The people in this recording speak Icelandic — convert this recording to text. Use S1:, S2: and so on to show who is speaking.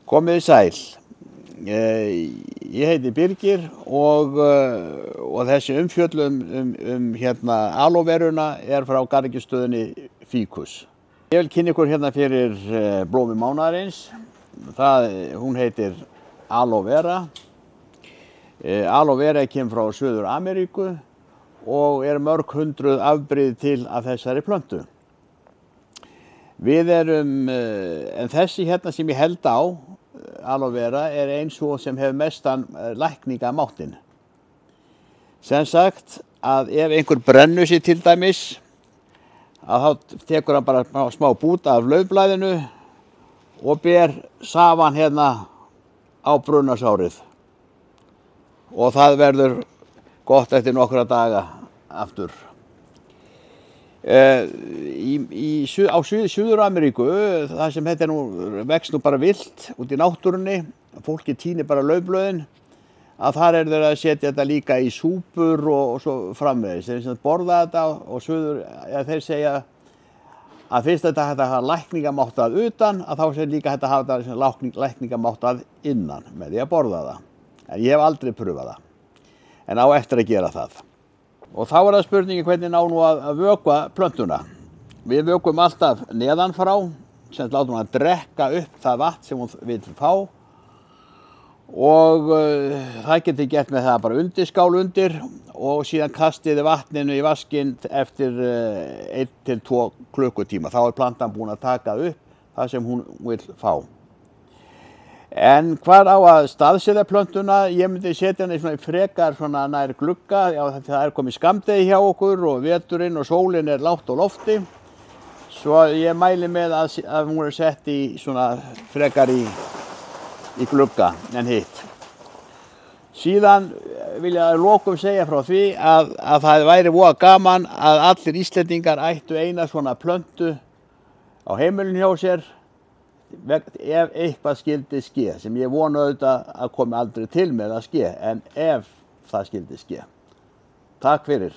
S1: Komið sæl. Ég heiti Birgir og þessi umfjöllun hérna aloe veruna frá garðyrkjustöðinni Ficus. Ég vil kynna ykkur hérna fyrir blómi mánaðarins. Hún heitir aloe vera. Aloe vera kemur frá Suður Ameríku og mörg hundruð afbrigði til af þessari plöntu. Við en þessi hérna sem ég held á, aloe vera, eins og sem hefur mestan lækningamáttinn. Sem sagt að ef einhver brennur sig til dæmis, að þá tekur hann bara smá bút af laufblaðinu og ber safann hérna á brunnasárið. Og það verður gott eftir nokkra daga aftur. Á Suður-Ameríku, það sem þetta vex bara vilt út í náttúrunni, fólki tínir bara laufblöðin, að þar þeir að setja þetta líka í súpur og svo framvegis. Þeir borða þetta og þeir segja að fyrst þetta hægt að hafa lækningamátt að utan, að þá sé líka hægt að hafa þetta lækningamátt að innan með því að borða það. En ég hef aldrei pröfað það, en á eftir að gera það. Og þá það spurningin hvernig ná nú að vökva plöntuna. Við vökvum alltaf neðan frá, sem látum hún að drekka upp það vatn sem hún vil fá. Og það getur gert með það bara undirskál undir og síðan kastiði vatninu í vaskinn eftir 1 til 2 klukkutíma. Þá plantan búin að taka upp það sem hún vil fá. En hvar á að staðsetja plöntuna? Ég myndi setja henni svona frekar nær glugga, það komið skammdegi hjá okkur og veturinn og sólin lágt á lofti. Svo ég mæli með að hún sett í svona frekar í glugga en hitt. Síðan vil ég að lokum segja frá því að það væri voða gaman að allir Íslendingar ættu eina svona plöntu á heimilinu hjá sér, ef eitthvað skyldi ske, sem ég vona auðvitað að komi aldrei til með að ske, en ef það skyldi ske. Takk fyrir.